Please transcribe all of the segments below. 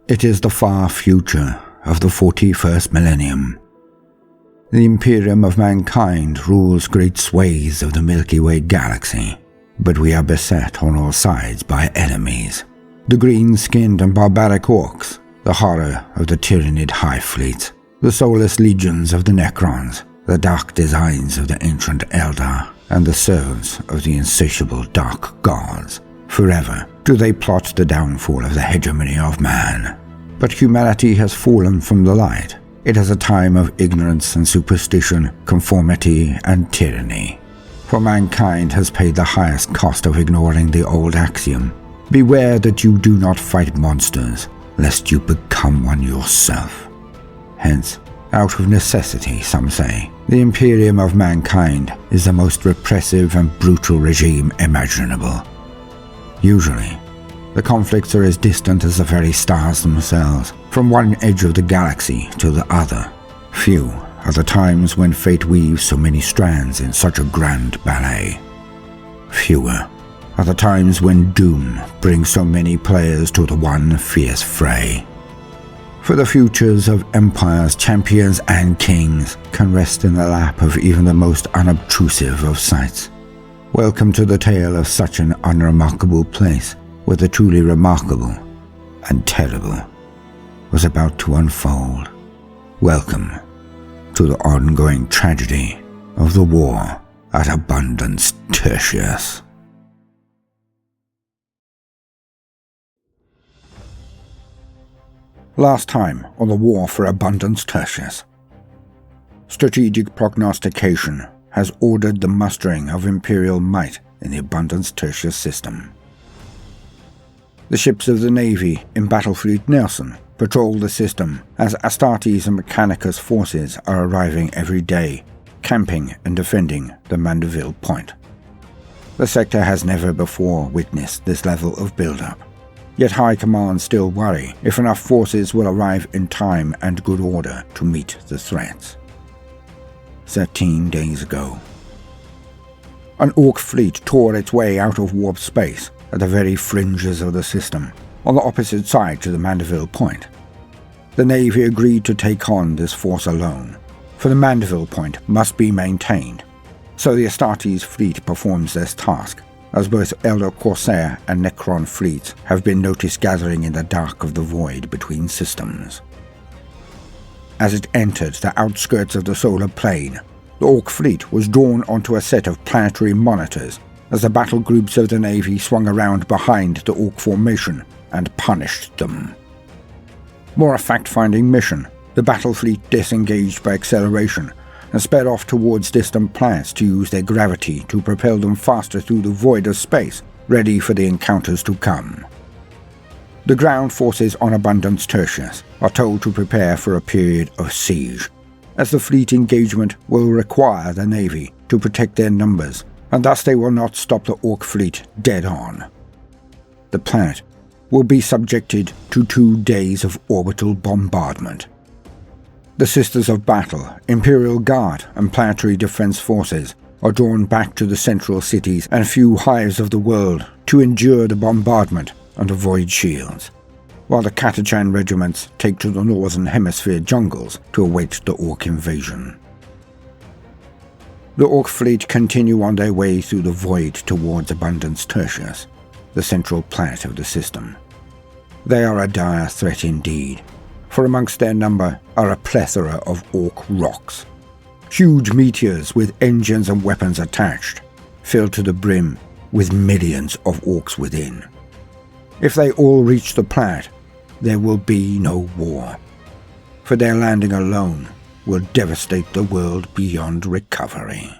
It is the far future of the 41st millennium. The Imperium of mankind rules great swathes of the Milky Way galaxy, but we are beset on all sides by enemies. The green-skinned and barbaric orcs, the horror of the tyrannid hive fleets, the soulless legions of the Necrons, the dark designs of the ancient Eldar, and the servants of the insatiable dark gods. Forever do they plot the downfall of the hegemony of man. But humanity has fallen from the light. It is a time of ignorance and superstition, conformity and tyranny. For mankind has paid the highest cost of ignoring the old axiom, beware that you do not fight monsters, lest you become one yourself. Hence, out of necessity, some say, the Imperium of mankind is the most repressive and brutal regime imaginable. Usually, the conflicts are as distant as the very stars themselves, from one edge of the galaxy to the other. Few are the times when fate weaves so many strands in such a grand ballet. Fewer are the times when doom brings so many players to the one fierce fray. For the futures of empires, champions and kings can rest in the lap of even the most unobtrusive of sights. Welcome to the tale of such an unremarkable place, where the truly remarkable and terrible was about to unfold. Welcome to the ongoing tragedy of the war at Abundance Tertius. Last time on the war for Abundance Tertius. Strategic prognostication has ordered the mustering of Imperial might in the Abundance Tertius system. The ships of the Navy in Battlefleet Nelson patrol the system as Astartes and Mechanicus forces are arriving every day, camping and defending the Mandeville Point. The sector has never before witnessed this level of build-up, yet High Command still worry if enough forces will arrive in time and good order to meet the threats. 13 days ago, an Orc fleet tore its way out of warp space at the very fringes of the system, on the opposite side to the Mandeville Point. The Navy agreed to take on this force alone, for the Mandeville Point must be maintained, so the Astartes fleet performs this task, as both Elder Corsair and Necron fleets have been noticed gathering in the dark of the void between systems. As it entered the outskirts of the solar plane, the Orc fleet was drawn onto a set of planetary monitors as the battle groups of the Navy swung around behind the Orc formation and punished them. More a fact-finding mission, the battle fleet disengaged by acceleration and sped off towards distant planets to use their gravity to propel them faster through the void of space, ready for the encounters to come. The ground forces on Abundance Tertius are told to prepare for a period of siege, as the fleet engagement will require the Navy to protect their numbers, and thus they will not stop the Orc fleet dead on. The planet will be subjected to 2 days of orbital bombardment. The Sisters of Battle, Imperial Guard, and Planetary Defense Forces are drawn back to the central cities and few hives of the world to endure the bombardment and avoid shields, while the Catachan regiments take to the northern hemisphere jungles to await the Orc invasion. The Orc fleet continue on their way through the void towards Abundance Tertius, the central planet of the system. They are a dire threat indeed, for amongst their number are a plethora of Orc rocks. Huge meteors with engines and weapons attached, filled to the brim with millions of Orcs within. If they all reach the planet, there will be no war, for their landing alone will devastate the world beyond recovery.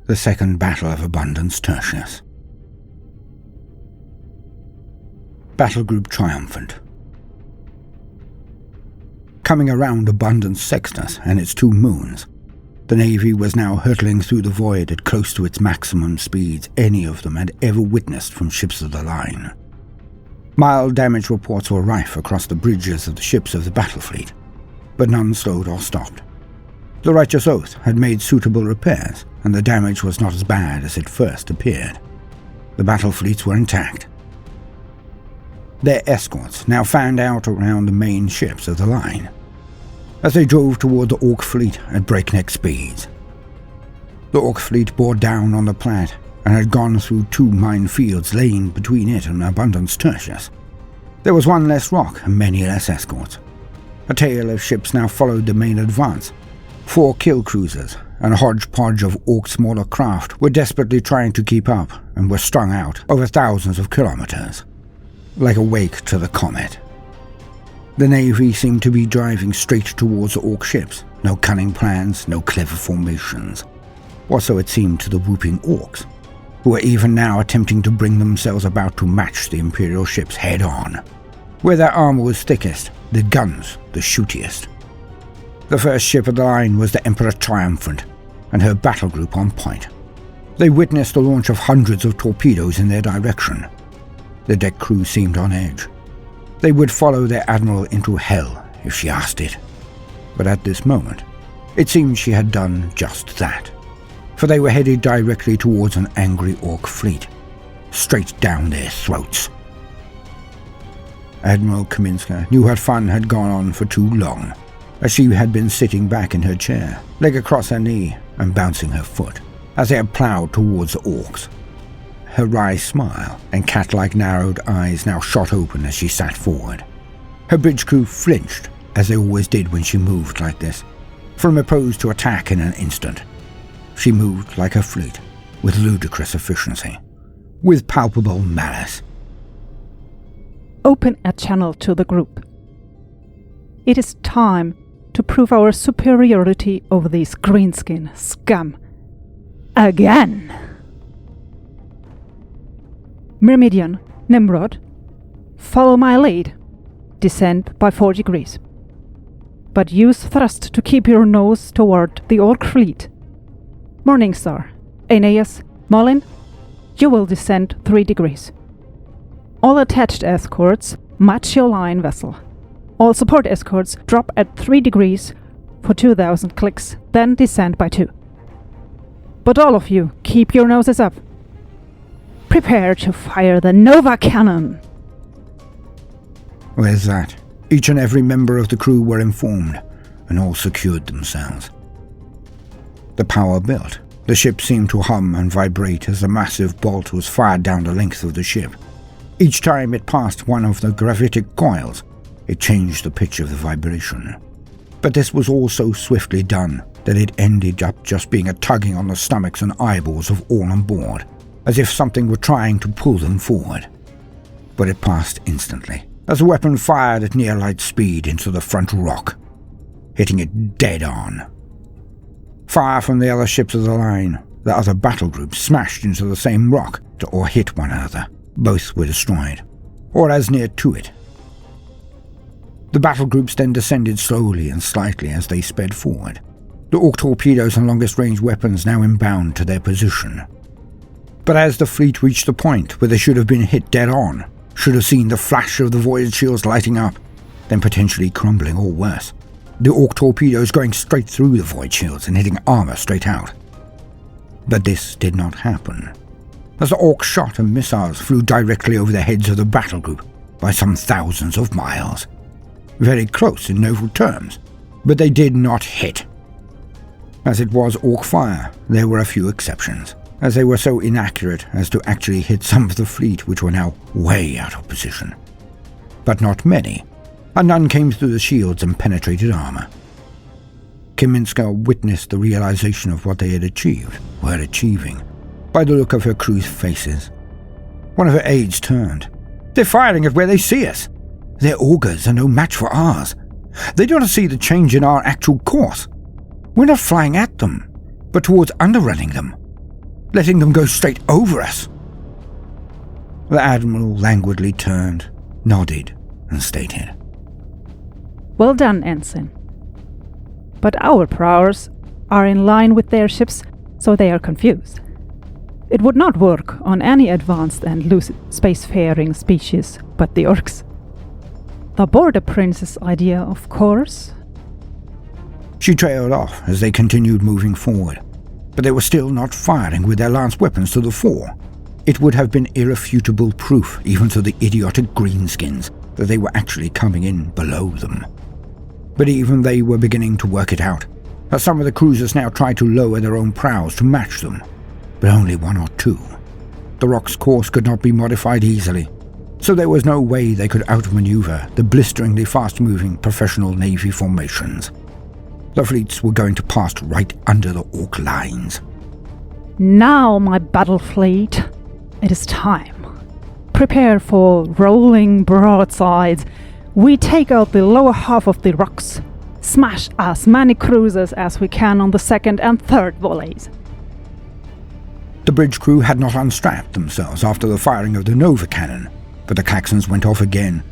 The Second Battle of Abundance Tertius. Battle Group Triumphant. Coming around Abundance Sextus and its 2 moons, the Navy was now hurtling through the void at close to its maximum speeds any of them had ever witnessed from ships of the line. Mild damage reports were rife across the bridges of the ships of the battle fleet, but none slowed or stopped. The Righteous Oath had made suitable repairs, and the damage was not as bad as it first appeared. The battle fleets were intact. Their escorts now fanned out around the main ships of the line, as they drove toward the Orc fleet at breakneck speeds. The Orc fleet bore down on the Platte and had gone through 2 minefields laying between it and Abundance Tertius. There was 1 less rock and many less escorts. A tail of ships now followed the main advance. 4 kill cruisers and a hodgepodge of Orc smaller craft were desperately trying to keep up and were strung out over thousands of kilometers, like a wake to the comet. The Navy seemed to be driving straight towards the Orc ships. No cunning plans, no clever formations. Or so it seemed to the whooping Orcs, who were even now attempting to bring themselves about to match the Imperial ships head-on. Where their armor was thickest, the guns the shootiest. The first ship of the line was the Emperor Triumphant, and her battle group on point. They witnessed the launch of hundreds of torpedoes in their direction. The deck crew seemed on edge. They would follow their admiral into hell if she asked it. But at this moment, it seemed she had done just that. For they were headed directly towards an angry Orc fleet, straight down their throats. Admiral KAMINSKA knew her fun had gone on for too long, as she had been sitting back in her chair, leg across her knee and bouncing her foot, as they had ploughed towards the Orcs. Her wry smile and cat-like narrowed eyes now shot open as she sat forward. Her bridge crew flinched, as they always did when she moved like this, from opposed to attack in an instant. She moved like her fleet, with ludicrous efficiency, with palpable malice. Open a channel to the group. It is time to prove our superiority over these greenskin scum. Again! Myrmidian, Nimrod, follow my lead. Descend by 4 degrees. But use thrust to keep your nose toward the Orc fleet. Morningstar, Aeneas, Molin, you will descend 3 degrees. All attached escorts match your line vessel. All support escorts drop at 3 degrees for 2,000 clicks, then descend by 2. But all of you, keep your noses up. Prepare to fire the Nova Cannon. With that, each and every member of the crew were informed, and all secured themselves. The power built. The ship seemed to hum and vibrate as the massive bolt was fired down the length of the ship. Each time it passed one of the gravitic coils, it changed the pitch of the vibration. But this was all so swiftly done that it ended up just being a tugging on the stomachs and eyeballs of all on board, as if something were trying to pull them forward. But it passed instantly, as the weapon fired at near light speed into the front rock, hitting it dead on. Fire from the other ships of the line, the other battle groups smashed into the same rock or hit one another. Both were destroyed, or as near to it. The battle groups then descended slowly and slightly as they sped forward, the Orc torpedoes and longest range weapons now inbound to their position. But as the fleet reached the point where they should have been hit dead on, should have seen the flash of the void shields lighting up, then potentially crumbling or worse, the Orc torpedoes going straight through the void shields and hitting armor straight out. But this did not happen, as the Orc shot and missiles flew directly over the heads of the battle group by some thousands of miles. Very close in naval terms, but they did not hit. As it was Orc fire, there were a few exceptions, as they were so inaccurate as to actually hit some of the fleet which were now way out of position. But not many, and none came through the shields and penetrated armor. KAMINSKA witnessed the realization of what they had achieved, were achieving, by the look of her crew's faces. One of her aides turned. "They're firing at where they see us. Their augers are no match for ours. They do not see the change in our actual course. We're not flying at them, but towards underrunning them, letting them go straight over us." The Admiral languidly turned, nodded, and stated, Well done, Ensign. But our prowers are in line with their ships, so they are confused. It would not work on any advanced and loose spacefaring species but the Orcs. The Border Prince's idea, of course. She trailed off as they continued moving forward, but they were still not firing with their lance weapons to the fore. It would have been irrefutable proof, even to the idiotic greenskins, that they were actually coming in below them. But even they were beginning to work it out, as some of the cruisers now tried to lower their own prows to match them, but only one or two. The Rock's course could not be modified easily, so there was no way they could outmaneuver the blisteringly fast-moving professional Navy formations. The fleets were going to pass right under the Orc lines. Now, my battle fleet, it is time. Prepare for rolling broadsides. We take out the lower half of the rocks. Smash as many cruisers as we can on the second and third volleys. The bridge crew had not unstrapped themselves after the firing of the Nova cannon, but the claxons went off again.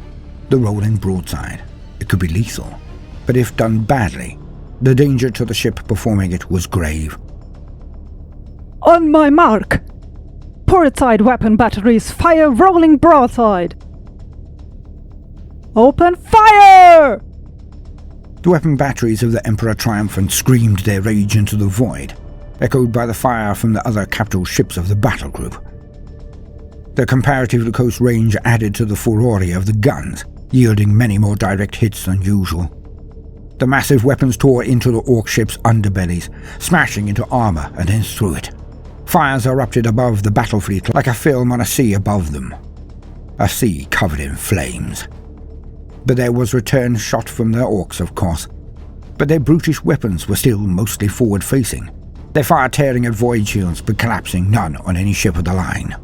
The rolling broadside. It could be lethal, but if done badly, the danger to the ship performing it was grave. On my mark! Portside weapon batteries fire rolling broadside! Open fire! The weapon batteries of the Emperor Triumphant screamed their rage into the void, echoed by the fire from the other capital ships of the battle group. Their comparatively close range added to the furore of the guns, yielding many more direct hits than usual. The massive weapons tore into the Orc ship's underbellies, smashing into armor and then through it. Fires erupted above the battle fleet like a film on a sea above them. A sea covered in flames. But there was return shot from their Orcs, of course. But their brutish weapons were still mostly forward-facing, their fire tearing at void shields but collapsing none on any ship of the line.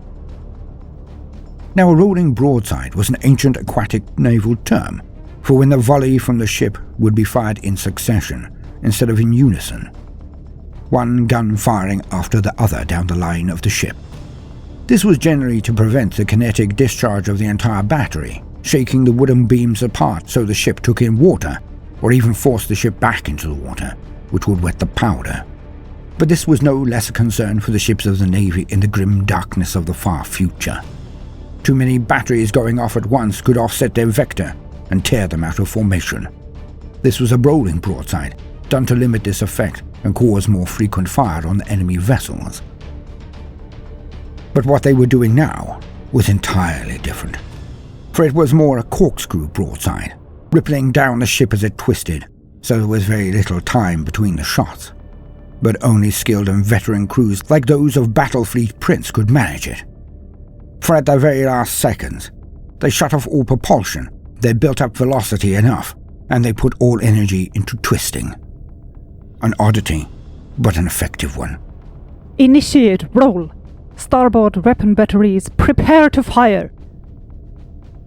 Now, a rolling broadside was an ancient aquatic naval term for when the volley from the ship would be fired in succession instead of in unison, one gun firing after the other down the line of the ship. This was generally to prevent the kinetic discharge of the entire battery, shaking the wooden beams apart so the ship took in water, or even force the ship back into the water, which would wet the powder. But this was no less a concern for the ships of the Navy in the grim darkness of the far future. Too many batteries going off at once could offset their vector and tear them out of formation. This was a rolling broadside, done to limit this effect and cause more frequent fire on the enemy vessels. But what they were doing now was entirely different, for it was more a corkscrew broadside, rippling down the ship as it twisted, so there was very little time between the shots. But only skilled and veteran crews like those of Battlefleet Prince could manage it. For at the very last seconds, they shut off all propulsion, they built up velocity enough, and they put all energy into twisting. An oddity, but an effective one. Initiate roll. Starboard weapon batteries prepare to fire.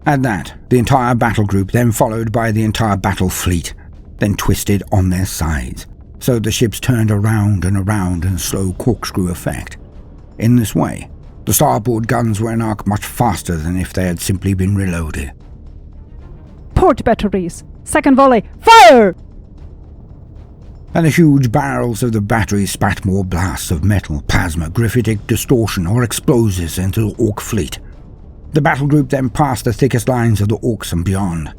At that, the entire battle group, then followed by the entire battle fleet, then twisted on their sides, so the ships turned around and around in a slow corkscrew effect. In this way, the starboard guns were in arc much faster than if they had simply been reloaded. Port batteries, second volley, fire! And the huge barrels of the batteries spat more blasts of metal, plasma, graphitic distortion, or explosives into the Orc fleet. The battle group then passed the thickest lines of the Orcs and beyond.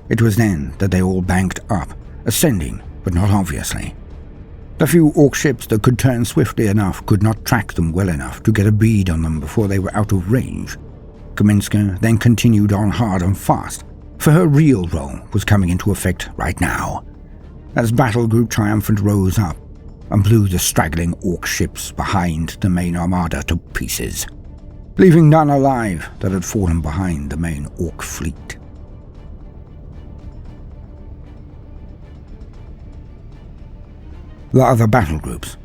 It was then that they all banked up, ascending, but not obviously. The few Orc ships that could turn swiftly enough could not track them well enough to get a bead on them before they were out of range. KAMINSKA then continued on hard and fast, for her real role was coming into effect right now, as Battle Group Triumphant rose up and blew the straggling Orc ships behind the main armada to pieces, leaving none alive that had fallen behind the main Orc fleet. The other battle groups.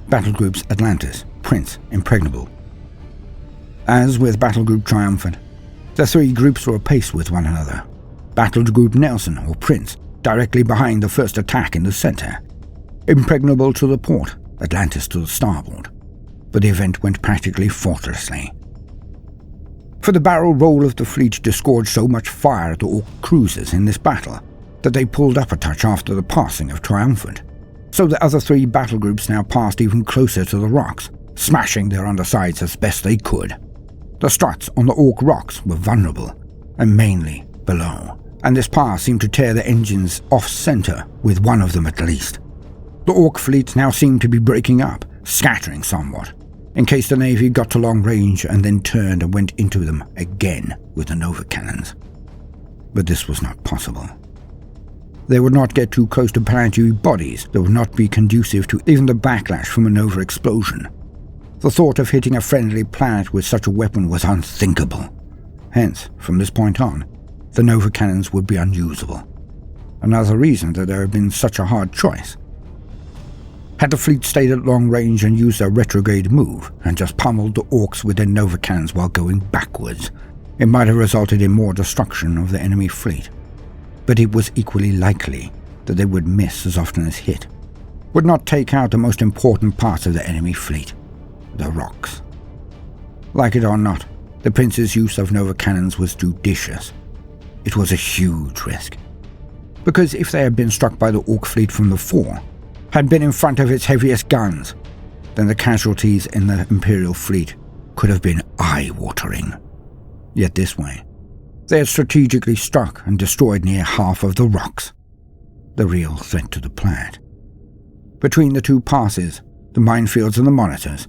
Battle Groups Atlantis, Prince, Impregnable. As with Battle Group Triumphant, the three groups were apace with one another. Battle Group Nelson, or Prince, directly behind the first attack in the center. Impregnable to the port, Atlantis to the starboard. But the event went practically faultlessly. For the barrel roll of the fleet disgorged so much fire at the Orc cruisers in this battle that they pulled up a touch after the passing of Triumphant. So the other three battle groups now passed even closer to the rocks, smashing their undersides as best they could. The struts on the Orc rocks were vulnerable, and mainly below, and this pass seemed to tear the engines off-center with one of them at least. The Orc fleet now seemed to be breaking up, scattering somewhat, in case the Navy got to long range and then turned and went into them again with the Nova cannons. But this was not possible. They would not get too close to planetary bodies that would not be conducive to even the backlash from a Nova explosion. The thought of hitting a friendly planet with such a weapon was unthinkable. Hence, from this point on, the Nova cannons would be unusable. Another reason that there had been such a hard choice. Had the fleet stayed at long range and used a retrograde move and just pummeled the Orcs with their Nova cannons while going backwards, it might have resulted in more destruction of the enemy fleet. But it was equally likely that they would miss as often as hit, would not take out the most important parts of the enemy fleet, the rocks. Like it or not, the Prince's use of Nova cannons was judicious. It was a huge risk, because if they had been struck by the Orc fleet from the fore, had been in front of its heaviest guns, then the casualties in the Imperial fleet could have been eye-watering. Yet this way, they had strategically struck and destroyed near half of the rocks, the real threat to the planet. Between the two passes, the minefields and the monitors,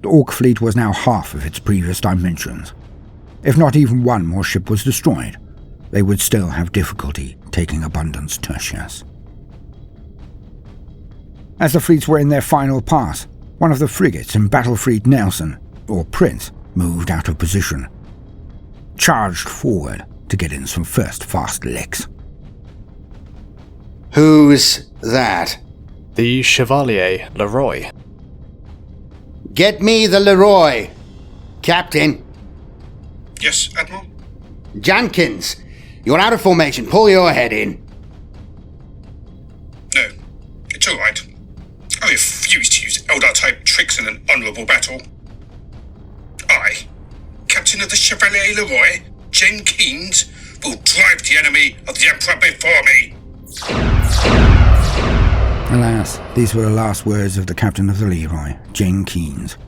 the Orc fleet was now half of its previous dimensions. If not even one more ship was destroyed, they would still have difficulty taking Abundance Tertius. As the fleets were in their final pass, one of the frigates in Battle Fleet Nelson, or Prince, moved out of position, charged forward to get in some first fast licks. Who's that? The Chevalier Leroy. Get me the Leroy. Captain. Yes, Admiral? Jenkins, you're out of formation. Pull your head in. No, it's all right. I refuse to use Eldar-type tricks in an honourable battle. I, Captain of the Chevalier Leroy, Jenkins, will drive the enemy of the Emperor before me. Alas, these were the last words of the captain of the Leroy, Jenkins,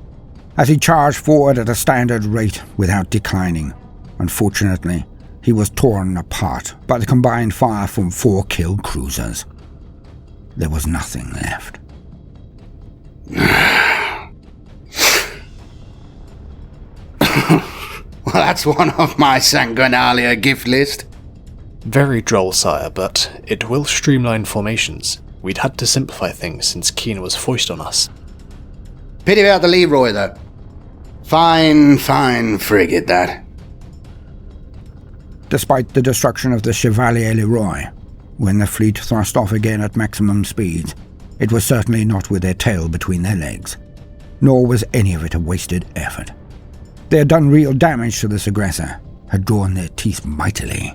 as he charged forward at a standard rate without declining. Unfortunately, he was torn apart by the combined fire from 4 killed cruisers. There was nothing left. Well, that's one off my Sanguinalia gift list. Very droll, sire, but it will streamline formations. We'd had to simplify things since Keen was foisted on us. Pity about the Leroy, though. Fine frigate, that. Despite the destruction of the Chevalier Leroy, when the fleet thrust off again at maximum speeds, it was certainly not with their tail between their legs, nor was any of it a wasted effort. They had done real damage to this aggressor, had drawn their teeth mightily.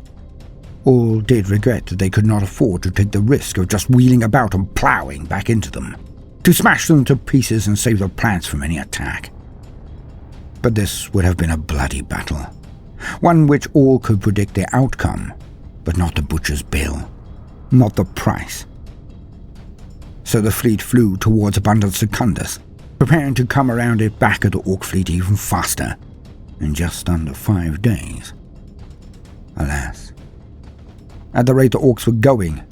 All did regret that they could not afford to take the risk of just wheeling about and ploughing back into them, to smash them to pieces and save the plants from any attack. But this would have been a bloody battle, one which all could predict the outcome, but not the butcher's bill, not the price. So the fleet flew towards Abundance Tertius, preparing to come around it back at the Orc fleet even faster, in just under 5 days. Alas, at the rate the Orcs were going,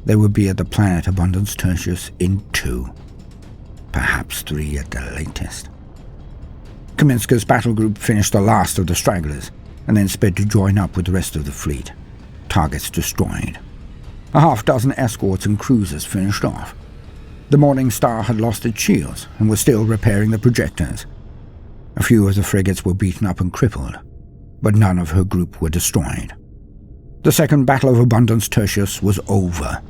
they would be at the planet Abundance Tertius in 2, perhaps 3 at the latest. KAMINSKA's battle group finished the last of the stragglers, and then sped to join up with the rest of the fleet. Targets destroyed. A half-dozen escorts and cruisers finished off. The Morning Star had lost its shields and was still repairing the projectors. A few of the frigates were beaten up and crippled, but none of her group were destroyed. The second Battle of Abundance Tertius was over,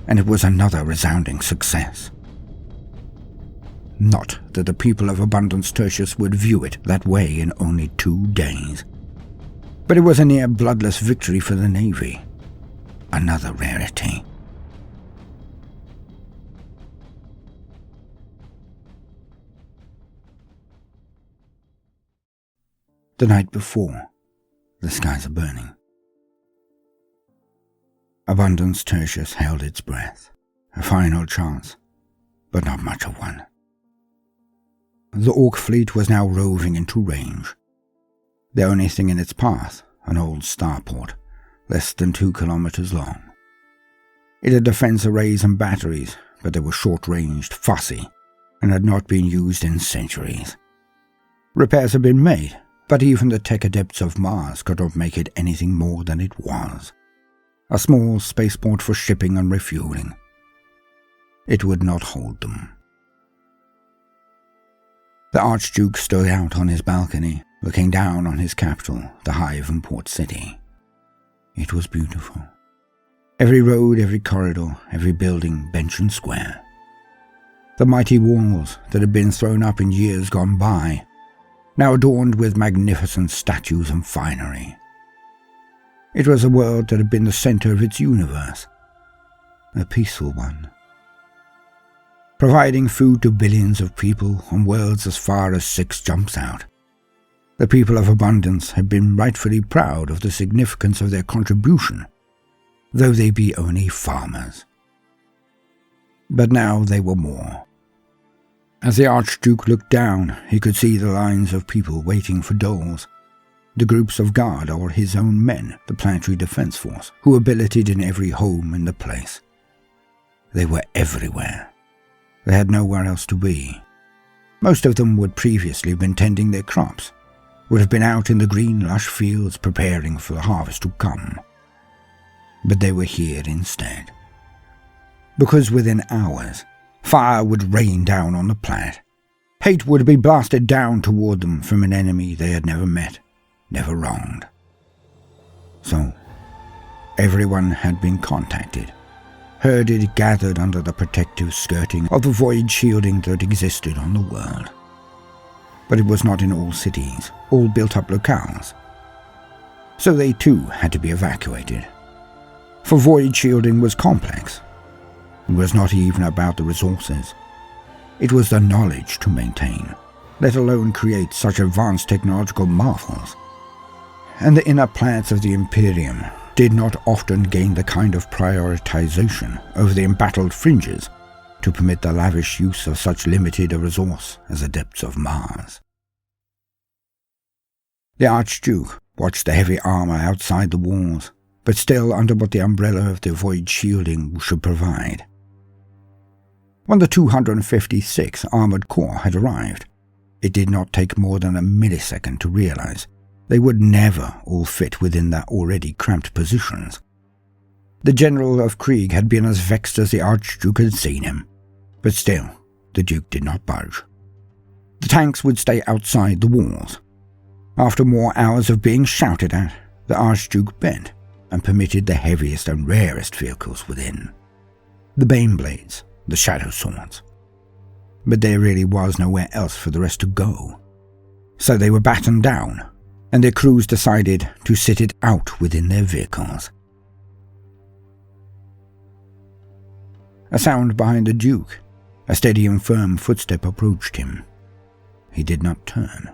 and it was another resounding success. Not that the people of Abundance Tertius would view it that way in only 2 days, but it was a near bloodless victory for the Navy. Another rarity. The night before, the skies are burning. Abundance Tertius held its breath, a final chance, but not much of one. The Orc fleet was now roving into range. The only thing in its path, an old starport, less than 2 kilometers long. It had defense arrays and batteries, but they were short-ranged, fussy, and had not been used in centuries. Repairs had been made, but even the tech adepts of Mars could not make it anything more than it was. A small spaceport for shipping and refueling. It would not hold them. The Archduke stood out on his balcony, looking down on his capital, the hive and port city. It was beautiful. Every road, every corridor, every building, bench and square. The mighty walls that had been thrown up in years gone by, now adorned with magnificent statues and finery. It was a world that had been the center of its universe, a peaceful one, providing food to billions of people on worlds as far as 6 jumps out. The people of Abundance had been rightfully proud of the significance of their contribution, though they be only farmers. But now they were more. As the Archduke looked down, he could see the lines of people waiting for doles, the groups of guard or his own men, the Planetary Defense Force, who were billeted in every home in the place. They were everywhere. They had nowhere else to be. Most of them would previously have been tending their crops, would have been out in the green lush fields preparing for the harvest to come. But they were here instead. Because within hours, fire would rain down on the planet. Hate would be blasted down toward them from an enemy they had never met, never wronged. So, everyone had been contacted, herded, gathered under the protective skirting of the void shielding that existed on the world. But it was not in all cities, all built-up locales. So they too had to be evacuated. For void shielding was complex. It was not even about the resources. It was the knowledge to maintain, let alone create such advanced technological marvels. And the inner planets of the Imperium did not often gain the kind of prioritization over the embattled fringes to permit the lavish use of such limited a resource as the depths of Mars. The Archduke watched the heavy armor outside the walls, but still under what the umbrella of the void shielding should provide. When the 256th Armored Corps had arrived, it did not take more than a millisecond to realize they would never all fit within their already cramped positions. The General of Krieg had been as vexed as the Archduke had seen him, but still, the Duke did not budge. The tanks would stay outside the walls. After more hours of being shouted at, the Archduke bent and permitted the heaviest and rarest vehicles within. The Baneblades, the Shadow Swords. But there really was nowhere else for the rest to go. So they were battened down, and their crews decided to sit it out within their vehicles. A sound behind the Duke. A steady and firm footstep approached him. He did not turn.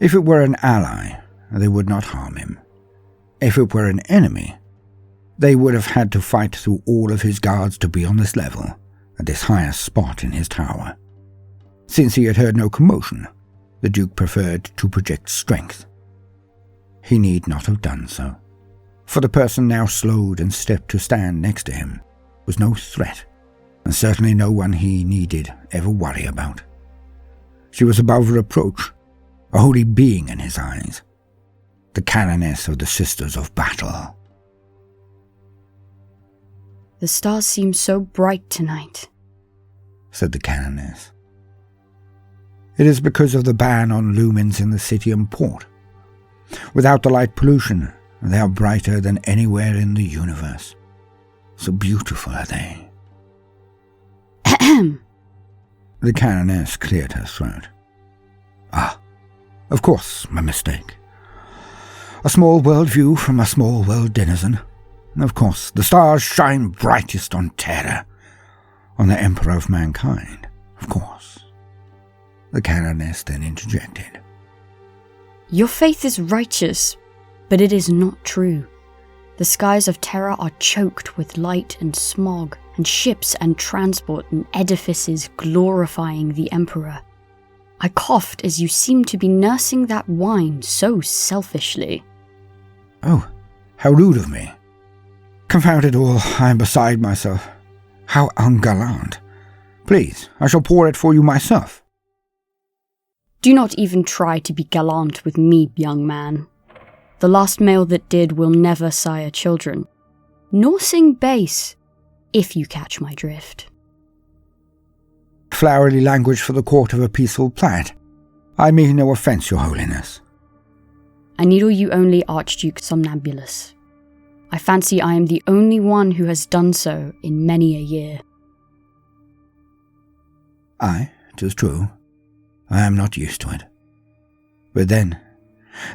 If it were an ally, they would not harm him. If it were an enemy, they would have had to fight through all of his guards to be on this level, at this highest spot in his tower. Since he had heard no commotion, the Duke preferred to project strength. He need not have done so, for the person now slowed and stepped to stand next to him was no threat, and certainly no one he needed ever worry about. She was above reproach, a holy being in his eyes, the CANNONESS of the Sisters of Battle. The stars seem so bright tonight, said the CANNONESS. It is because of the ban on lumens in the city and port. Without the light pollution, they are brighter than anywhere in the universe. So beautiful are they. Ahem. The CANNONESS cleared her throat. Ah, of course, my mistake. A small world view from a small world denizen. Of course, the stars shine brightest on Terra, on the Emperor of Mankind, of course. The CANNONESS then interjected. Your faith is righteous, but it is not true. The skies of Terra are choked with light and smog, and ships and transport and edifices glorifying the Emperor. I coughed as you seemed to be nursing that wine so selfishly. Oh, how rude of me. Confound it all, I am beside myself. How ungallant. Please, I shall pour it for you myself. Do not even try to be gallant with me, young man. The last male that did will never sire children, nor sing bass, if you catch my drift. Flowery language for the court of a peaceful plat. I mean no offence, your holiness. I needle you only, Archduke Somnambulus. I fancy I am the only one who has done so in many a year. Aye, 'tis true. I am not used to it. But then,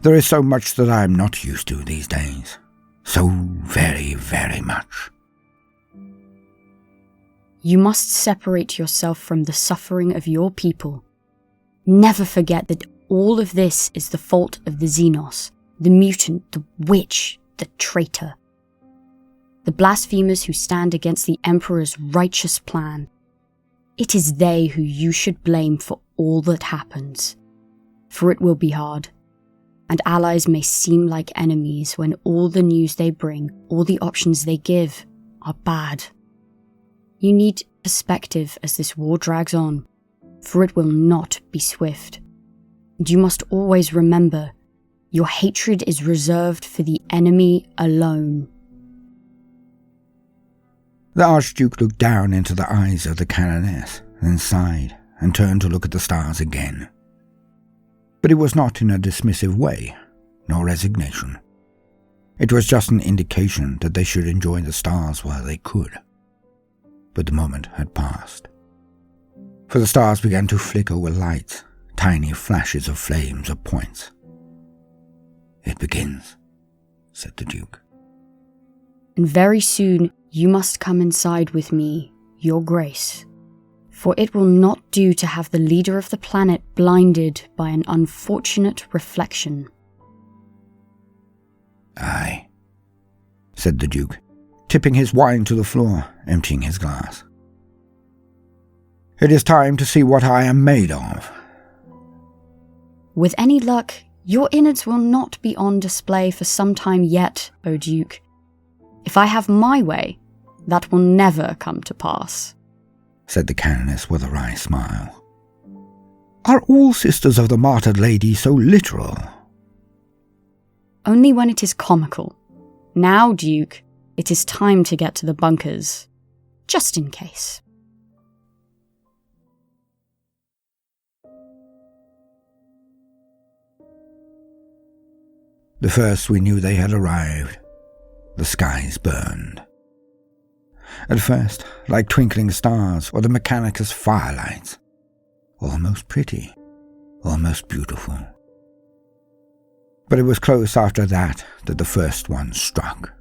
there is so much that I am not used to these days. So very, very much. You must separate yourself from the suffering of your people. Never forget that all of this is the fault of the Xenos, the mutant, the witch, the traitor. The blasphemers who stand against the Emperor's righteous plan. It is they who you should blame for all that happens. For it will be hard, and allies may seem like enemies when all the news they bring, all the options they give, are bad. You need perspective as this war drags on, for it will not be swift. And you must always remember, your hatred is reserved for the enemy alone. The Archduke looked down into the eyes of the CANNONESS, then sighed and turned to look at the stars again. But it was not in a dismissive way, nor resignation. It was just an indication that they should enjoy the stars while they could. But the moment had passed. For the stars began to flicker with lights, tiny flashes of flames or points. "It begins," said the Duke. And very soon you must come inside with me, your grace. For it will not do to have the leader of the planet blinded by an unfortunate reflection. "Aye," said the Duke, tipping his wine to the floor, emptying his glass. "It is time to see what I am made of." With any luck, your innards will not be on display for some time yet, O Duke. If I have my way, that will never come to pass, said the CANNONESS with a wry smile. "Are all sisters of the martyred lady so literal?" Only when it is comical. Now, Duke, it is time to get to the bunkers, just in case. The first we knew they had arrived, the skies burned. At first, like twinkling stars or the Mechanicus firelights, almost pretty, almost beautiful. But it was close after that the first one struck.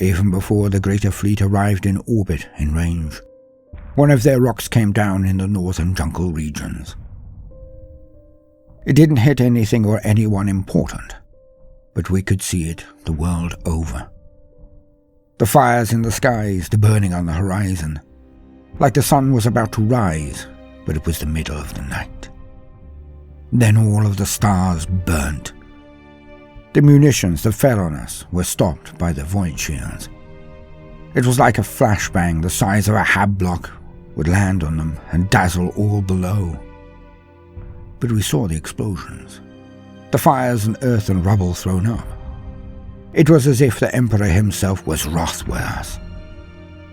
Even before the greater fleet arrived in orbit in range, one of their rocks came down in the northern jungle regions. It didn't hit anything or anyone important, but we could see it the world over. The fires in the skies, the burning on the horizon, like the sun was about to rise, but it was the middle of the night. Then all of the stars burnt. The munitions that fell on us were stopped by the void shields. It was like a flashbang the size of a hab block would land on them and dazzle all below. But we saw the explosions, the fires and earth and rubble thrown up. It was as if the Emperor himself was wroth with us.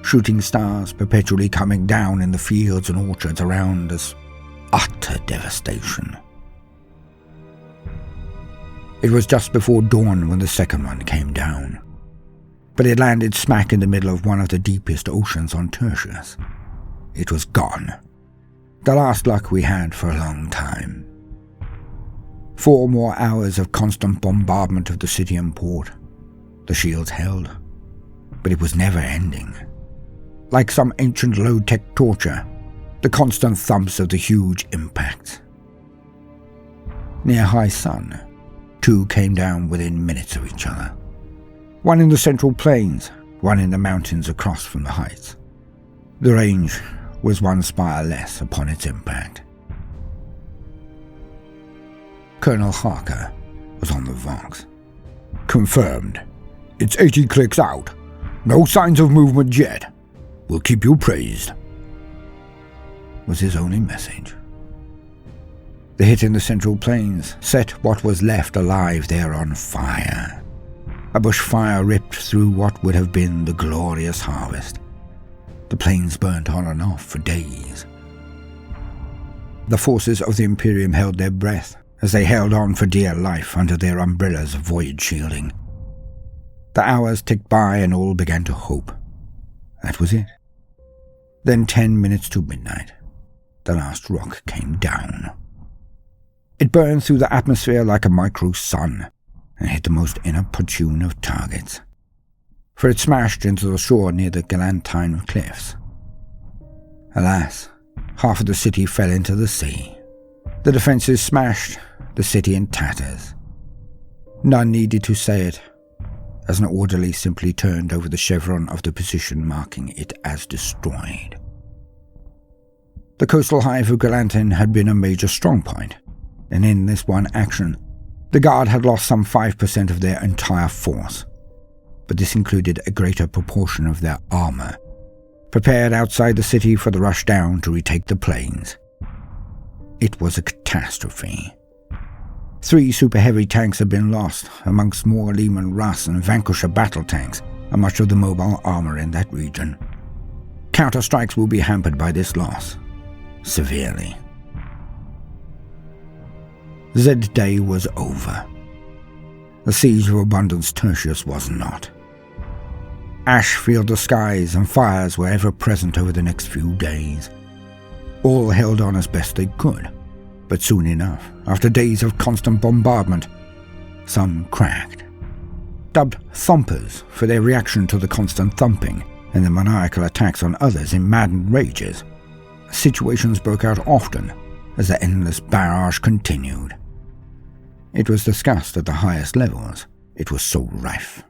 Shooting stars perpetually coming down in the fields and orchards around us. Utter devastation. It was just before dawn when the second one came down, but it landed smack in the middle of one of the deepest oceans on Tertius. It was gone. The last luck we had for a long time. 4 more hours of constant bombardment of the city and port. The shields held, but it was never ending. Like some ancient low-tech torture, the constant thumps of the huge impacts. Near high sun, 2 came down within minutes of each other. One in the central plains, one in the mountains across from the heights. The range was 1 spire less upon its impact. Colonel Harker was on the Vox. "Confirmed. It's 80 clicks out. No signs of movement yet. We'll keep you praised," was his only message. The hit in the central plains set what was left alive there on fire. A bushfire ripped through what would have been the glorious harvest. The plains burnt on and off for days. The forces of the Imperium held their breath as they held on for dear life under their umbrellas of void shielding. The hours ticked by and all began to hope. That was it. Then 10 minutes to midnight, the last rock came down. It burned through the atmosphere like a micro-sun and hit the most inopportune of targets, for it smashed into the shore near the Galantine cliffs. Alas, half of the city fell into the sea. The defences smashed, the city in tatters. None needed to say it, as an orderly simply turned over the chevron of the position marking it as destroyed. The coastal hive of Galantine had been a major strongpoint, and in this one action, the Guard had lost some 5% of their entire force, but this included a greater proportion of their armour, prepared outside the city for the rush down to retake the plains. It was a catastrophe. 3 super heavy tanks had been lost, amongst more Lehman Russ and Vanquisher battle tanks, and much of the mobile armour in that region. Counter-strikes will be hampered by this loss, severely. Z-Day was over. The siege of Abundance Tertius was not. Ash filled the skies and fires were ever present over the next few days. All held on as best they could, but soon enough, after days of constant bombardment, some cracked. Dubbed thumpers for their reaction to the constant thumping and the maniacal attacks on others in maddened rages, situations broke out often as the endless barrage continued. It was discussed at the highest levels. It was so rife.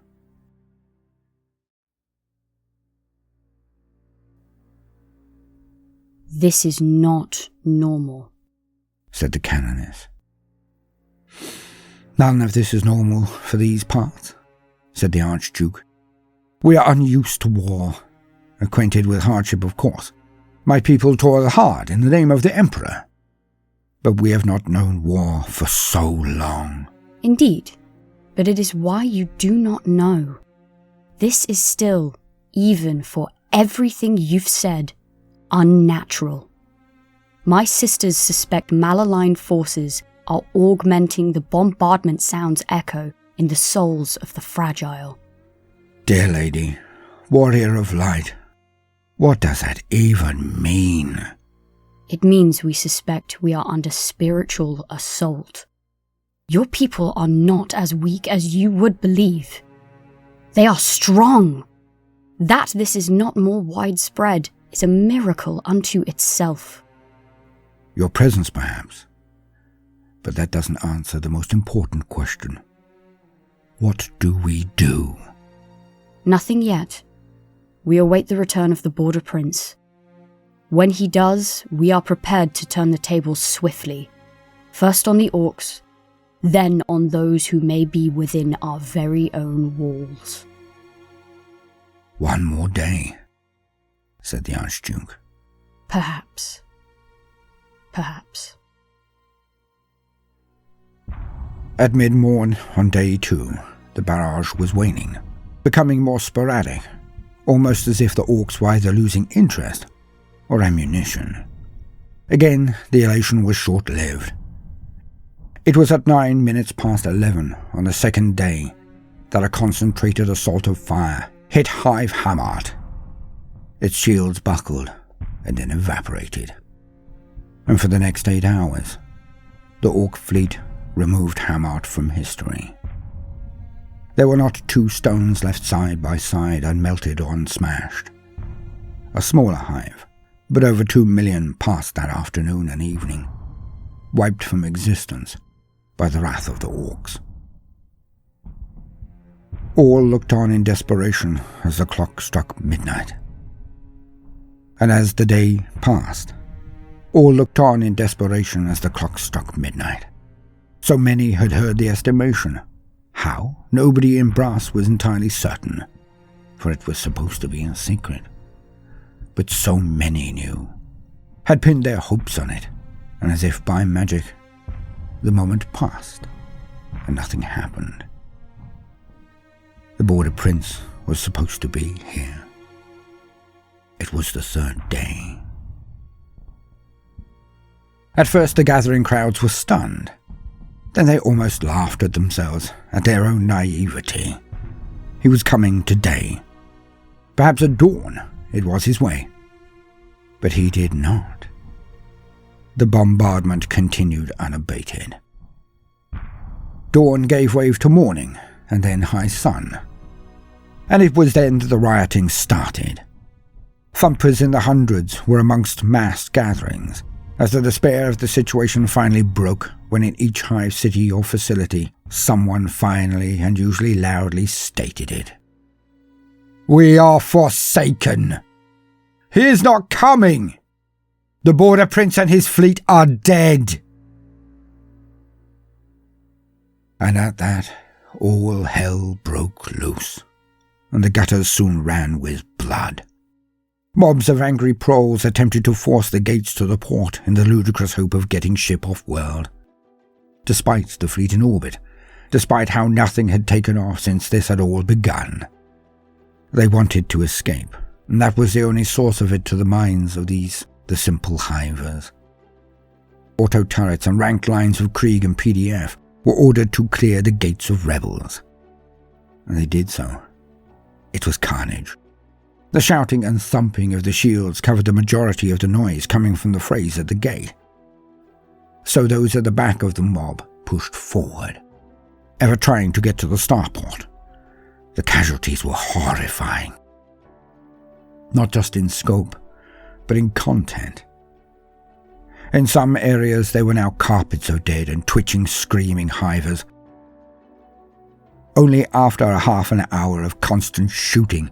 This is not normal, said the Canoness. None of this is normal for these parts, said the Archduke. We are unused to war, acquainted with hardship, of course. My people toil hard in the name of the Emperor, but we have not known war for so long. Indeed, but it is why you do not know. This is still, even for everything you've said, unnatural. My sisters suspect malaligned forces are augmenting the bombardment sound's echo in the souls of the fragile. Dear lady, warrior of light, what does that even mean? It means we suspect we are under spiritual assault. Your people are not as weak as you would believe. They are strong. That this is not more widespread is a miracle unto itself. Your presence, perhaps. But that doesn't answer the most important question. What do we do? Nothing yet. We await the return of the Border Prince. When he does, we are prepared to turn the tables swiftly. First on the orcs, then on those who may be within our very own walls. One more day, said the Archduke. Perhaps. Perhaps. At mid-morn on day 2, the barrage was waning, becoming more sporadic, almost as if the orcs were either losing interest or ammunition. Again, the elation was short-lived. It was at 9 minutes past 11 on the second day that a concentrated assault of fire hit Hive Hammart. Its shields buckled and then evaporated. And for the next 8 hours, the Orc fleet removed Hammart from history. There were not 2 stones left side by side unmelted or unsmashed. A smaller hive, but over 2 million passed that afternoon and evening, wiped from existence by the wrath of the Orcs. All looked on in desperation as the clock struck midnight. And as the day passed, all looked on in desperation as the clock struck midnight. So many had heard the estimation. How? Nobody in brass was entirely certain, for it was supposed to be a secret. But so many knew, had pinned their hopes on it, and as if by magic, the moment passed, and nothing happened. The Border Prince was supposed to be here. It was the third day. At first the gathering crowds were stunned. Then they almost laughed at themselves, at their own naivety. He was coming today. Perhaps at dawn it was his way. But he did not. The bombardment continued unabated. Dawn gave way to morning, and then high sun. And it was then that the rioting started. Thumpers in the hundreds were amongst mass gatherings, as the despair of the situation finally broke when in each hive city or facility someone finally and usually loudly stated it. "We are forsaken. He is not coming. The Border Prince and his fleet are dead." And at that, all hell broke loose, and the gutters soon ran with blood. Mobs of angry proles attempted to force the gates to the port in the ludicrous hope of getting ship off-world. Despite the fleet in orbit, despite how nothing had taken off since this had all begun. They wanted to escape, and that was the only source of it to the minds of the simple hivers. Auto turrets and ranked lines of Krieg and PDF were ordered to clear the gates of rebels. And they did so. It was carnage. The shouting and thumping of the shields covered the majority of the noise coming from the frays at the gate. So those at the back of the mob pushed forward, ever trying to get to the starport. The casualties were horrifying. Not just in scope, but in content. In some areas there were now carpets of dead and twitching, screaming hivers. Only after a half an hour of constant shooting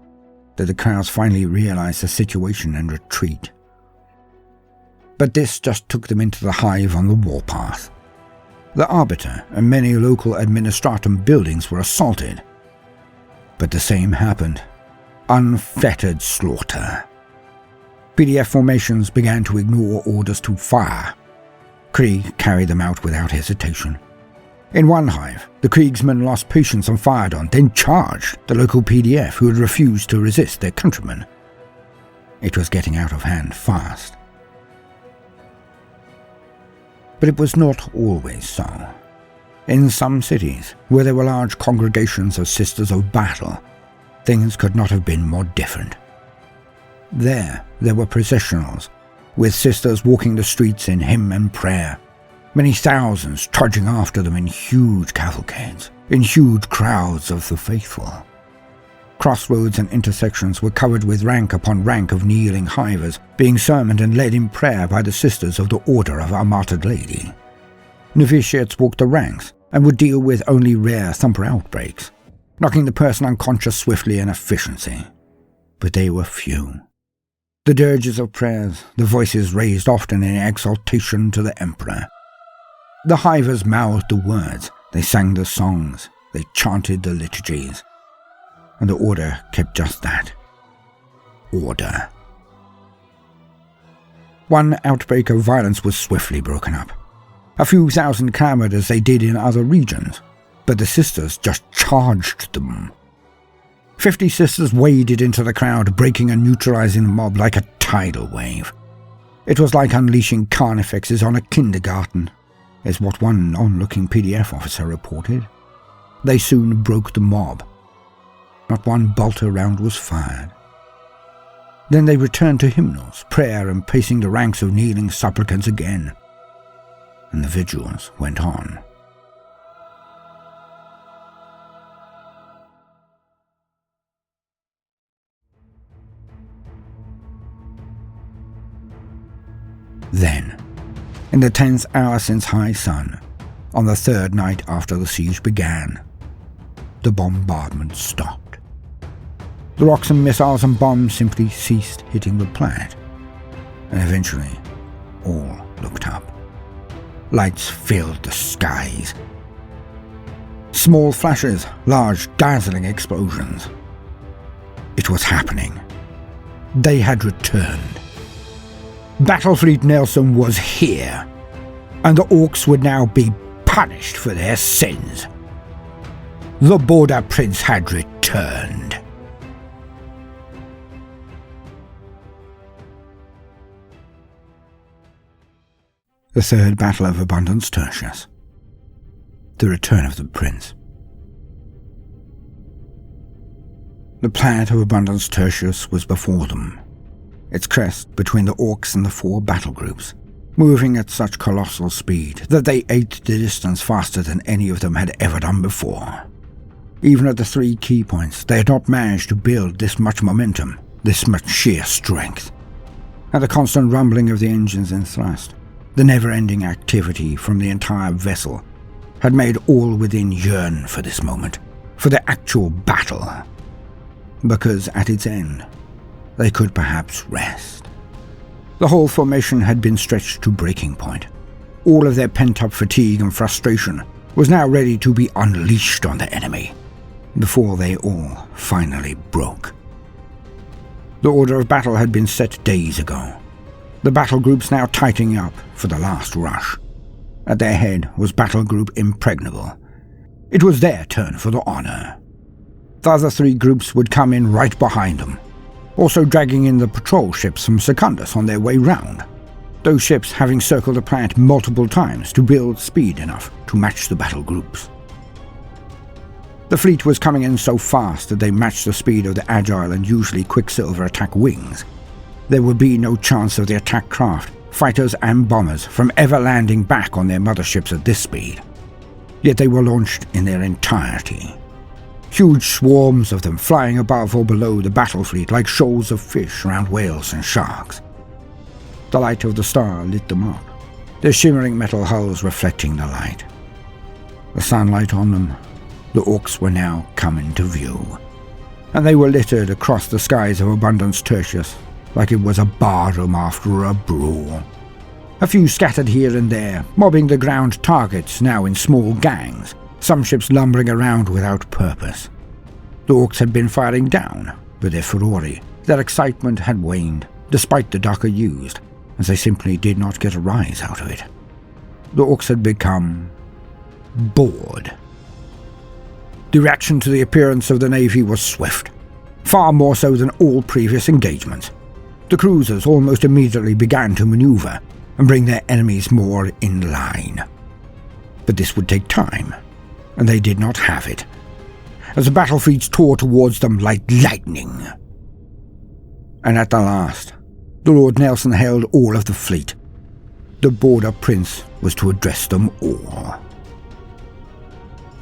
did the crowds finally realize the situation and retreat. But this just took them into the hive on the warpath. The Arbiter and many local administratum buildings were assaulted. But the same happened. Unfettered slaughter. PDF formations began to ignore orders to fire. Krieg carried them out without hesitation. In one hive, the Kriegsmen lost patience and fired on, then charged the local PDF who had refused to resist their countrymen. It was getting out of hand fast. But it was not always so. In some cities, where there were large congregations of Sisters of Battle, things could not have been more different. There were processionals, with sisters walking the streets in hymn and prayer, many thousands trudging after them in huge cavalcades, in huge crowds of the faithful. Crossroads and intersections were covered with rank upon rank of kneeling hivers, being sermoned and led in prayer by the sisters of the Order of Our Martyred Lady. Novitiates walked the ranks and would deal with only rare thumper outbreaks, knocking the person unconscious swiftly and efficiently. But they were few. The dirges of prayers, the voices raised often in exaltation to the Emperor. The hivers mouthed the words, they sang the songs, they chanted the liturgies. And the Order kept just that. Order. One outbreak of violence was swiftly broken up. A few thousand clamored as they did in other regions, but the sisters just charged them. 50 sisters waded into the crowd, breaking and neutralizing the mob like a tidal wave. It was like unleashing carnifexes on a kindergarten, is what one onlooking PDF officer reported. They soon broke the mob. Not one bolter round was fired. Then they returned to hymnals, prayer, and pacing the ranks of kneeling supplicants again. And the vigils went on. Then, in the 10th hour since high sun, on the third night after the siege began, the bombardment stopped. The rocks and missiles and bombs simply ceased hitting the planet, and eventually all looked up. Lights filled the skies. Small flashes, large dazzling explosions. It was happening. They had returned. Battlefleet Nelson was here, and the Orcs would now be punished for their sins. The Border Prince had returned. The Third Battle of Abundance Tertius. The Return of the Prince. The planet of Abundance Tertius was before them, its crest between the orcs and the 4 battle groups, moving at such colossal speed that they ate the distance faster than any of them had ever done before. Even at the 3 key points, they had not managed to build this much momentum, this much sheer strength. And the constant rumbling of the engines in thrust, the never-ending activity from the entire vessel, had made all within yearn for this moment, for the actual battle. Because at its end, they could perhaps rest. The whole formation had been stretched to breaking point. All of their pent-up fatigue and frustration was now ready to be unleashed on the enemy, before they all finally broke. The order of battle had been set days ago, the battle groups now tightening up for the last rush. At their head was Battle Group Impregnable. It was their turn for the honor. The other 3 groups would come in right behind them, also dragging in the patrol ships from Secundus on their way round, those ships having circled the planet multiple times to build speed enough to match the battle groups. The fleet was coming in so fast that they matched the speed of the agile and usually Quicksilver attack wings. There would be no chance of the attack craft, fighters and bombers, from ever landing back on their motherships at this speed. Yet they were launched in their entirety. Huge swarms of them flying above or below the battle fleet like shoals of fish around whales and sharks. The light of the star lit them up, their shimmering metal hulls reflecting the light. The sunlight on them, the orcs were now coming to view, and they were littered across the skies of Abundance Tertius like it was a barroom after a brawl. A few scattered here and there, mobbing the ground targets now in small gangs, some ships lumbering around without purpose. The orcs had been firing down, but their furore, their excitement had waned, despite the Docker used, as they simply did not get a rise out of it. The orcs had become bored. The reaction to the appearance of the Navy was swift, far more so than all previous engagements. The cruisers almost immediately began to maneuver and bring their enemies more in line. But this would take time, and they did not have it, as the battle fleets tore towards them like lightning. And at the last, the Lord Nelson held all of the fleet. The Border Prince was to address them all.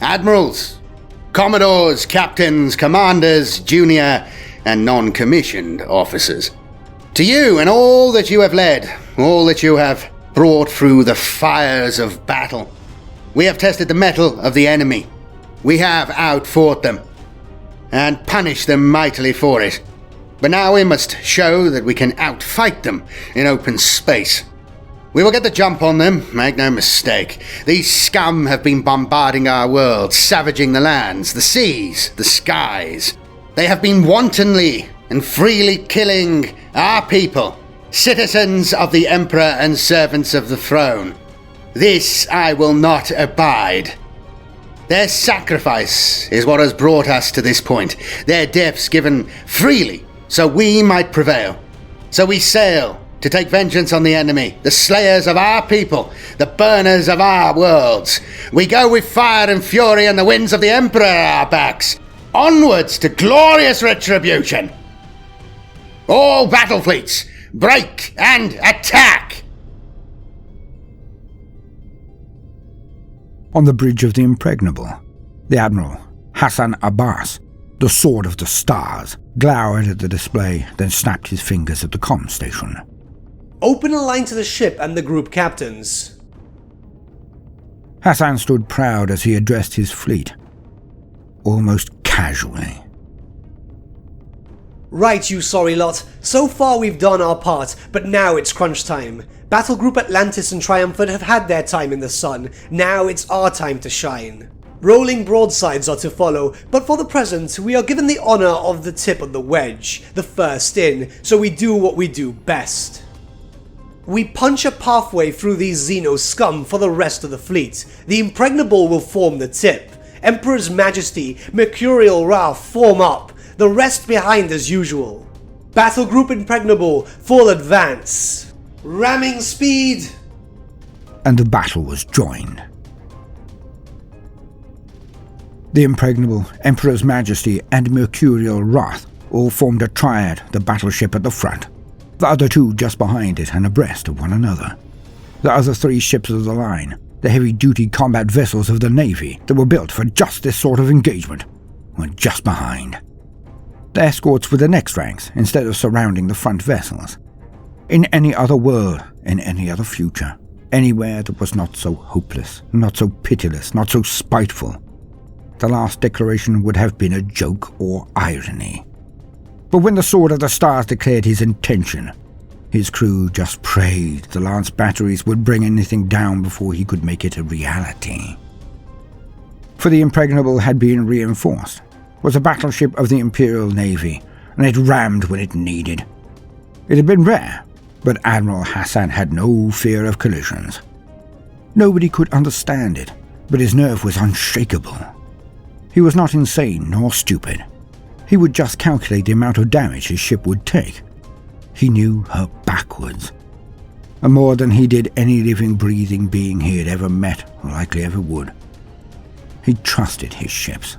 Admirals, Commodores, Captains, Commanders, Junior and non-commissioned officers. To you and all that you have led, all that you have brought through the fires of battle, we have tested the mettle of the enemy. We have outfought them, and punished them mightily for it. But now we must show that we can outfight them in open space. We will get the jump on them, make no mistake. These scum have been bombarding our world, savaging the lands, the seas, the skies. They have been wantonly and freely killing our people, citizens of the Emperor and servants of the throne. This I will not abide. Their sacrifice is what has brought us to this point, their deaths given freely so we might prevail. So we sail to take vengeance on the enemy, the slayers of our people, the burners of our worlds. We go with fire and fury and the winds of the Emperor at our backs, onwards to glorious retribution. All battle fleets, break and attack! On the bridge of the Impregnable, the Admiral, Hassan Abbas, the Sword of the Stars, glowered at the display, then snapped his fingers at the comm station. Open a line to the ship and the group captains. Hassan stood proud as he addressed his fleet, almost casually. Right, you sorry lot. So far we've done our part, but now it's crunch time. Battle Group Atlantis and Triumphant have had their time in the sun. Now it's our time to shine. Rolling broadsides are to follow, but for the present, we are given the honour of the tip of the wedge, the first in, so we do what we do best. We punch a pathway through these Xeno scum for the rest of the fleet. The Impregnable will form the tip. Emperor's Majesty, Mercurial Wrath form up. The rest behind as usual. Battle Group Impregnable, full advance. Ramming speed! And the battle was joined. The Impregnable, Emperor's Majesty, and Mercurial Wrath all formed a triad, the battleship at the front, the other two just behind it and abreast of one another. The other three ships of the line, the heavy-duty combat vessels of the Navy that were built for just this sort of engagement, were just behind. The escorts were the next ranks instead of surrounding the front vessels. In any other world, in any other future, anywhere that was not so hopeless, not so pitiless, not so spiteful, the last declaration would have been a joke or irony. But when the Sword of the Stars declared his intention, his crew just prayed the lance batteries would bring anything down before he could make it a reality. For the Impregnable had been reinforced, was a battleship of the Imperial Navy, and it rammed when it needed. It had been rare, but Admiral Hassan had no fear of collisions. Nobody could understand it, but his nerve was unshakable. He was not insane nor stupid. He would just calculate the amount of damage his ship would take. He knew her backwards, and more than he did any living, breathing being he had ever met or likely ever would. He trusted his ships.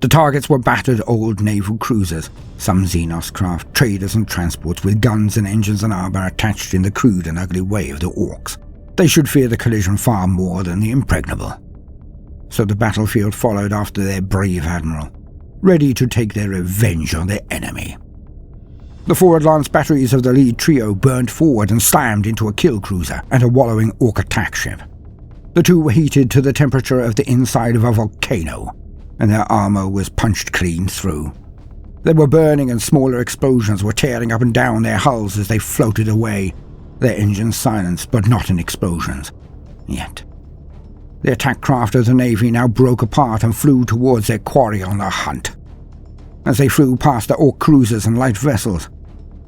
The targets were battered old naval cruisers, some Xenos craft, traders and transports with guns and engines and armor attached in the crude and ugly way of the Orcs. They should fear the collision far more than the Impregnable. So the battlefield followed after their brave admiral, ready to take their revenge on their enemy. The forward lance batteries of the lead trio burned forward and slammed into a kill cruiser and a wallowing Orc attack ship. The two were heated to the temperature of the inside of a volcano, and their armor was punched clean through. They were burning and smaller explosions were tearing up and down their hulls as they floated away, their engines silenced but not in explosions. Yet. The attack craft of the Navy now broke apart and flew towards their quarry on the hunt. As they flew past the Orc cruisers and light vessels,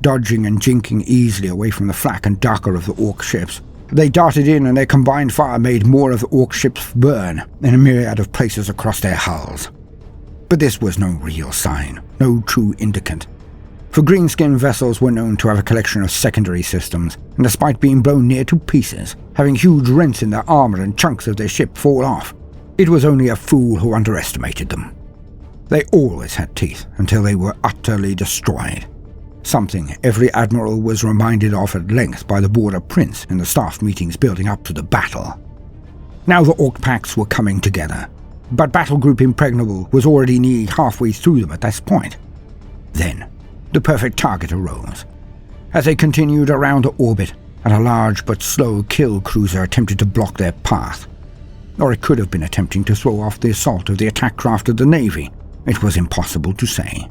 dodging and jinking easily away from the flak and darker of the Orc ships, they darted in and their combined fire made more of the Orc ships burn in a myriad of places across their hulls. But this was no real sign, no true indicant. For greenskin vessels were known to have a collection of secondary systems, and despite being blown near to pieces, having huge rents in their armor and chunks of their ship fall off, it was only a fool who underestimated them. They always had teeth until they were utterly destroyed. Something every admiral was reminded of at length by the Border Prince in the staff meetings building up to the battle. Now the Orc packs were coming together, but Battle Group Impregnable was already nearly halfway through them at this point. Then, the perfect target arose. As they continued around the orbit, and a large but slow kill cruiser attempted to block their path. Or it could have been attempting to throw off the assault of the attack craft of the Navy. It was impossible to say.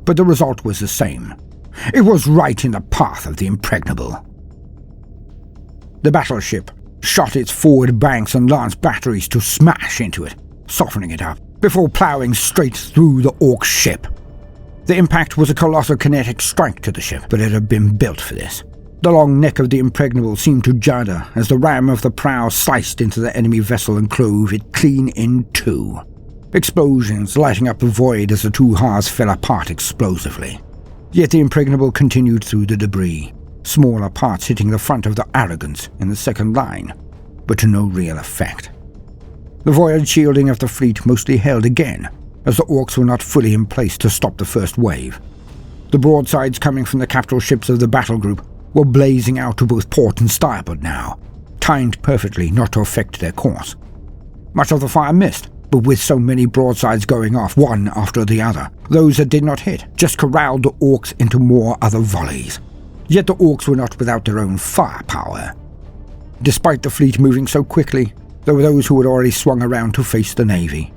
But the result was the same. It was right in the path of the Impregnable. The battleship shot its forward banks and lance batteries to smash into it, softening it up, before ploughing straight through the Orc ship. The impact was a colossal kinetic strike to the ship, but it had been built for this. The long neck of the Impregnable seemed to judder as the ram of the prow sliced into the enemy vessel and clove it clean in two. Explosions lighting up the void as the two halves fell apart explosively. Yet the Impregnable continued through the debris, smaller parts hitting the front of the Arrogance in the second line, but to no real effect. The void shielding of the fleet mostly held again, as the Orcs were not fully in place to stop the first wave. The broadsides coming from the capital ships of the battle group were blazing out to both port and starboard now, timed perfectly not to affect their course. Much of the fire missed, but with so many broadsides going off one after the other, those that did not hit just corralled the Orcs into more other volleys. Yet the Orcs were not without their own firepower. Despite the fleet moving so quickly, there were those who had already swung around to face the Navy.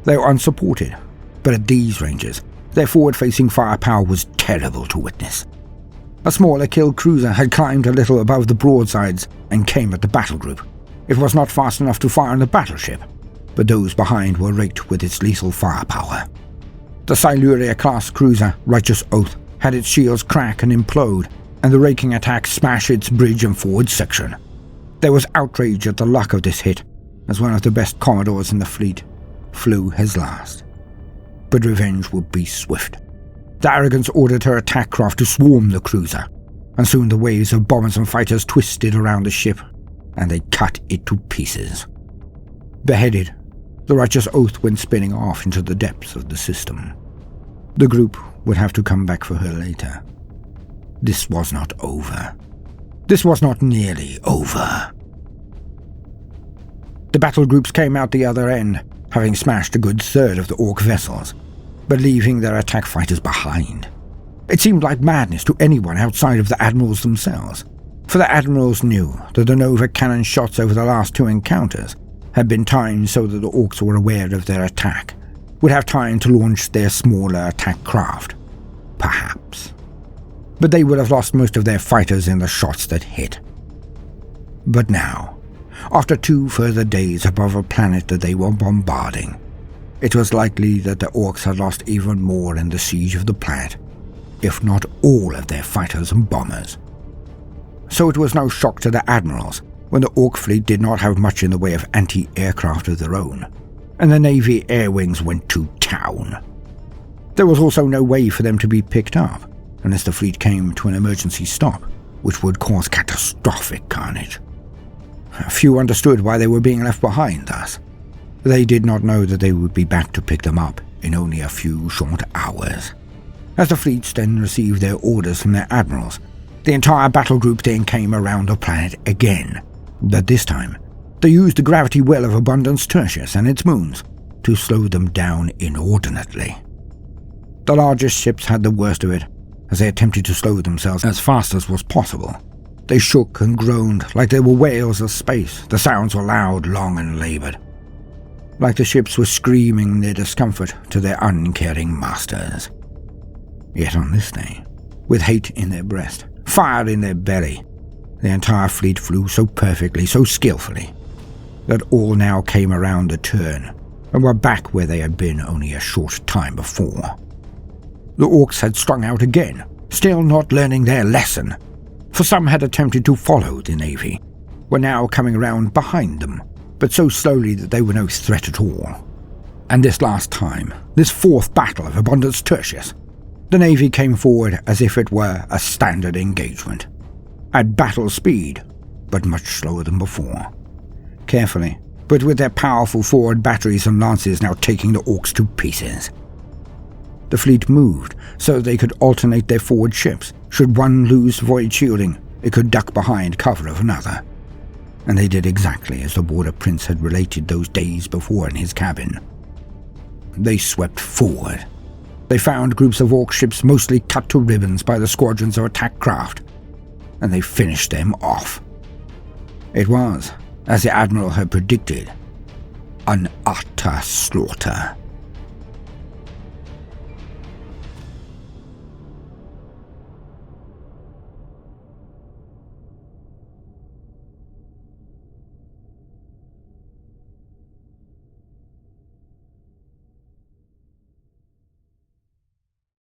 They were unsupported, but at these ranges, their forward-facing firepower was terrible to witness. A smaller kill cruiser had climbed a little above the broadsides and came at the battle group. It was not fast enough to fire on the battleship, but those behind were raked with its lethal firepower. The Siluria-class cruiser, Righteous Oath, had its shields crack and implode and the raking attack smashed its bridge and forward section. There was outrage at the luck of this hit, as one of the best Commodores in the fleet flew his last. But revenge would be swift. The Arrogance ordered her attack craft to swarm the cruiser, and soon the waves of bombers and fighters twisted around the ship, and they cut it to pieces. Beheaded, the righteous oath went spinning off into the depths of the system. The group would have to come back for her later. This was not over. This was not nearly over. The battle groups came out the other end, having smashed a good third of the Orc vessels, but leaving their attack fighters behind. It seemed like madness to anyone outside of the admirals themselves, for the admirals knew that the Nova cannon shots over the last two encounters had been timed so that the Orcs were aware of their attack, would have time to launch their smaller attack craft. Perhaps. But they would have lost most of their fighters in the shots that hit. But now, after 2 further days above a planet that they were bombarding, it was likely that the Orcs had lost even more in the siege of the planet, if not all of their fighters and bombers. So it was no shock to the admirals when the Orc fleet did not have much in the way of anti-aircraft of their own, and the Navy air wings went to town. There was also no way for them to be picked up unless the fleet came to an emergency stop, which would cause catastrophic carnage. Few understood why they were being left behind thus. They did not know that they would be back to pick them up in only a few short hours. As the fleets then received their orders from their admirals, the entire battle group then came around the planet again, but this time they used the gravity well of Abundance Tertius and its moons to slow them down inordinately. The largest ships had the worst of it, as they attempted to slow themselves as fast as was possible. They shook and groaned like they were whales of space. The sounds were loud, long, and laboured, like the ships were screaming their discomfort to their uncaring masters. Yet on this day, with hate in their breast, fire in their belly, the entire fleet flew so perfectly, so skillfully, that all now came around the turn and were back where they had been only a short time before. The Orcs had strung out again, still not learning their lesson, for some had attempted to follow the Navy, were now coming around behind them, but so slowly that they were no threat at all. And this last time, this 4th battle of Abundance Tertius, the Navy came forward as if it were a standard engagement, at battle speed, but much slower than before. Carefully, but with their powerful forward batteries and lances now taking the Orcs to pieces. The fleet moved so they could alternate their forward ships. Should one lose void shielding, it could duck behind cover of another. And they did exactly as the Border Prince had related those days before in his cabin. They swept forward. They found groups of Orc ships mostly cut to ribbons by the squadrons of attack craft, and they finished them off. It was, as the Admiral had predicted, an utter slaughter.